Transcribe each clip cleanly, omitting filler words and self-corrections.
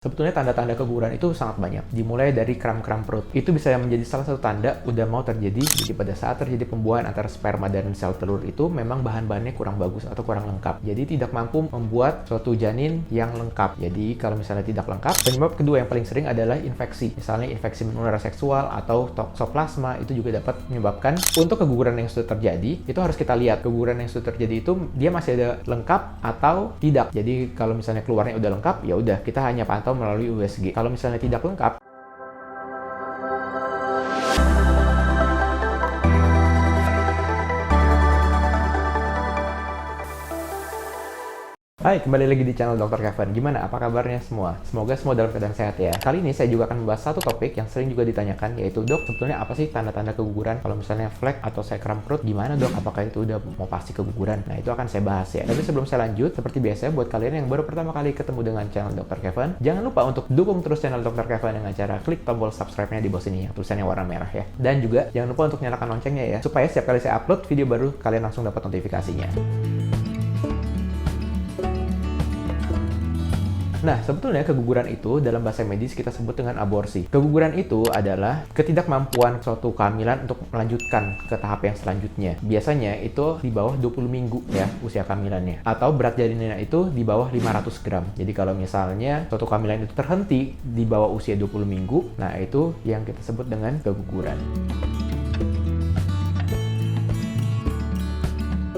Sebetulnya tanda-tanda keguguran itu sangat banyak, dimulai dari kram-kram perut. Itu bisa menjadi salah satu tanda udah mau terjadi. Jadi pada saat terjadi pembuahan antara sperma dan sel telur itu memang bahan-bahannya kurang bagus atau kurang lengkap. Jadi tidak mampu membuat suatu janin yang lengkap. Jadi kalau misalnya tidak lengkap, penyebab kedua yang paling sering adalah infeksi. Misalnya infeksi menular seksual atau toksoplasma itu juga dapat menyebabkan. Untuk keguguran yang sudah terjadi, itu harus kita lihat keguguran yang sudah terjadi itu dia masih ada lengkap atau tidak. Jadi kalau misalnya keluarnya udah lengkap, ya udah kita hanya pantau melalui USG. Kalau misalnya tidak lengkap, hai, kembali lagi di channel Dr. Kevin. Gimana? Apa kabarnya semua? Semoga semua dalam keadaan sehat ya. Kali ini saya juga akan membahas satu topik yang sering juga ditanyakan, yaitu dok, sebetulnya apa sih tanda-tanda keguguran? Kalau misalnya flek atau saya kram perut, gimana dok? Apakah itu udah mau pasti keguguran? Nah, itu akan saya bahas ya. Tapi sebelum saya lanjut, seperti biasa buat kalian yang baru pertama kali ketemu dengan channel Dr. Kevin, jangan lupa untuk dukung terus channel Dr. Kevin dengan cara klik tombol subscribe-nya di bawah sini yang tulisannya warna merah ya. Dan juga jangan lupa untuk nyalakan loncengnya ya, supaya setiap kali saya upload video baru, kalian langsung dapat notifikasinya. Nah, sebetulnya keguguran itu dalam bahasa medis kita sebut dengan aborsi. Keguguran itu adalah ketidakmampuan suatu kehamilan untuk melanjutkan ke tahap yang selanjutnya. Biasanya itu di bawah 20 minggu ya usia kehamilannya. Atau berat janinnya itu di bawah 500 gram. Jadi kalau misalnya suatu kehamilan itu terhenti di bawah usia 20 minggu, nah itu yang kita sebut dengan keguguran.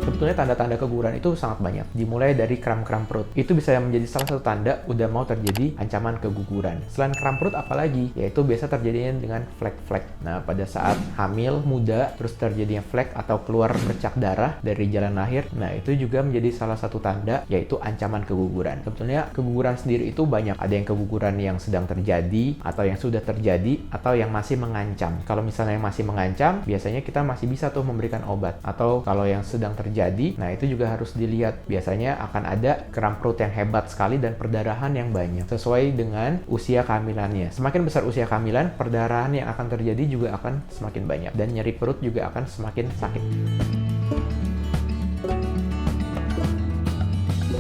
Sebetulnya tanda-tanda keguguran itu sangat banyak, dimulai dari kram-kram perut. Itu bisa menjadi salah satu tanda udah mau terjadi ancaman keguguran. Selain kram perut apalagi? Yaitu biasa terjadinya dengan flek-flek. Nah, pada saat hamil muda terus terjadinya flek atau keluar bercak darah dari jalan lahir, nah itu juga menjadi salah satu tanda, yaitu ancaman keguguran. Sebetulnya keguguran sendiri itu banyak. Ada yang keguguran yang sedang terjadi, atau yang sudah terjadi, atau yang masih mengancam. Kalau misalnya yang masih mengancam, biasanya kita masih bisa tuh memberikan obat. Atau kalau yang sedang terjadi, nah itu juga harus dilihat. Biasanya akan ada kram perut yang hebat sekali dan perdarahan yang banyak sesuai dengan usia kehamilannya. Semakin besar usia kehamilan, perdarahan yang akan terjadi juga akan semakin banyak dan nyeri perut juga akan semakin sakit.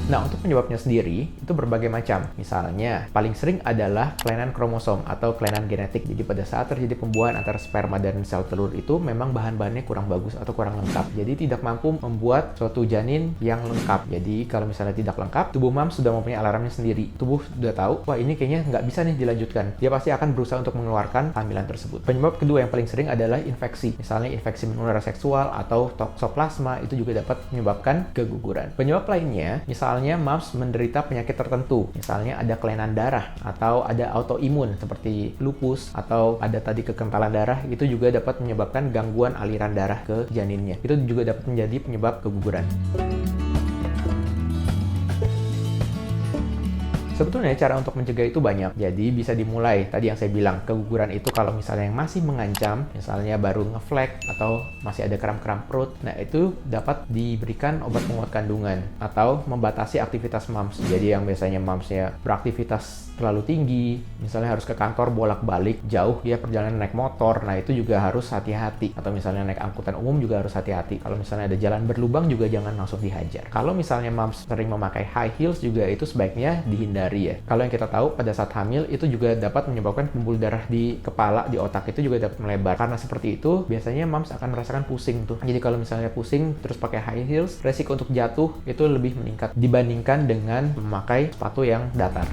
Nah, untuk penyebabnya sendiri, itu berbagai macam. Misalnya, paling sering adalah kelainan kromosom atau kelainan genetik. Jadi, pada saat terjadi pembuahan antara sperma dan sel telur itu memang bahan-bahannya kurang bagus atau kurang lengkap. Jadi, tidak mampu membuat suatu janin yang lengkap. Jadi, kalau misalnya tidak lengkap, tubuh mams sudah mempunyai alarmnya sendiri. Tubuh sudah tahu, wah ini kayaknya nggak bisa nih dilanjutkan. Dia pasti akan berusaha untuk mengeluarkan kehamilan tersebut. Penyebab kedua yang paling sering adalah infeksi. Misalnya, infeksi menular seksual atau toksoplasma itu juga dapat menyebabkan keguguran. Penyebab lainnya, misalnya mams menderita penyakit tertentu, misalnya ada kelainan darah atau ada autoimun seperti lupus atau ada tadi kekentalan darah, itu juga dapat menyebabkan gangguan aliran darah ke janinnya. Itu juga dapat menjadi penyebab keguguran. Sebetulnya cara untuk mencegah itu banyak. Jadi bisa dimulai. Tadi yang saya bilang, keguguran itu kalau misalnya yang masih mengancam, misalnya baru ngeflek atau masih ada kram-kram perut, nah itu dapat diberikan obat penguat kandungan atau membatasi aktivitas mams. Jadi yang biasanya mamsnya beraktivitas terlalu tinggi, misalnya harus ke kantor bolak-balik jauh, dia perjalanan naik motor, nah itu juga harus hati-hati. Atau misalnya naik angkutan umum juga harus hati-hati. Kalau misalnya ada jalan berlubang juga jangan langsung dihajar. Kalau misalnya mams sering memakai high heels juga itu sebaiknya dihindari ya. Kalau yang kita tahu pada saat hamil itu juga dapat menyebabkan pembuluh darah di kepala, di otak itu juga dapat melebar. Karena seperti itu, biasanya mams akan merasakan pusing tuh. Jadi kalau misalnya pusing terus pakai high heels, resiko untuk jatuh itu lebih meningkat dibandingkan dengan memakai sepatu yang datar.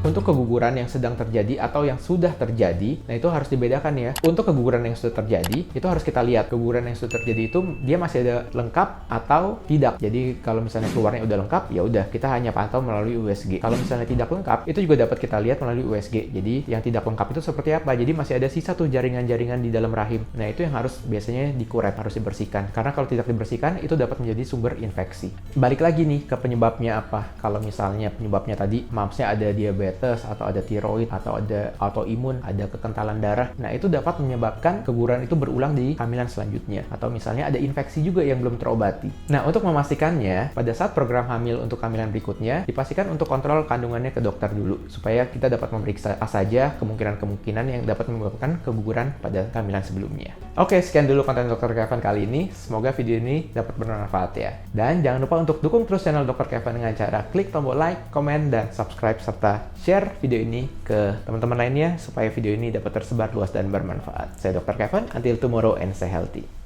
Untuk keguguran yang sedang terjadi atau yang sudah terjadi, nah itu harus dibedakan ya. Untuk keguguran yang sudah terjadi, itu harus kita lihat keguguran yang sudah terjadi itu dia masih ada lengkap atau tidak. Jadi kalau misalnya keluarnya udah lengkap, ya udah kita hanya pantau melalui USG. Kalau misalnya tidak lengkap, itu juga dapat kita lihat melalui USG. Jadi yang tidak lengkap itu seperti apa? Jadi masih ada sisa tuh jaringan-jaringan di dalam rahim. Nah itu yang harus biasanya dikuret, harus dibersihkan. Karena kalau tidak dibersihkan, itu dapat menjadi sumber infeksi. Balik lagi nih ke penyebabnya apa? Kalau misalnya penyebabnya tadi mamsnya ada diabetes diabetes, atau ada tiroid, atau ada autoimun, ada kekentalan darah. Nah, itu dapat menyebabkan keguguran itu berulang di kehamilan selanjutnya. Atau misalnya ada infeksi juga yang belum terobati. Nah, untuk memastikannya, pada saat program hamil untuk kehamilan berikutnya, dipastikan untuk kontrol kandungannya ke dokter dulu, supaya kita dapat memeriksa saja kemungkinan-kemungkinan yang dapat menyebabkan keguguran pada kehamilan sebelumnya. Oke, sekian dulu konten Dr. Kevin kali ini. Semoga video ini dapat bermanfaat ya. Dan jangan lupa untuk dukung terus channel Dr. Kevin dengan cara klik tombol like, komen, dan subscribe, serta share video ini ke teman-teman lainnya supaya video ini dapat tersebar luas dan bermanfaat. Saya Dr. Kevin, until tomorrow and stay healthy.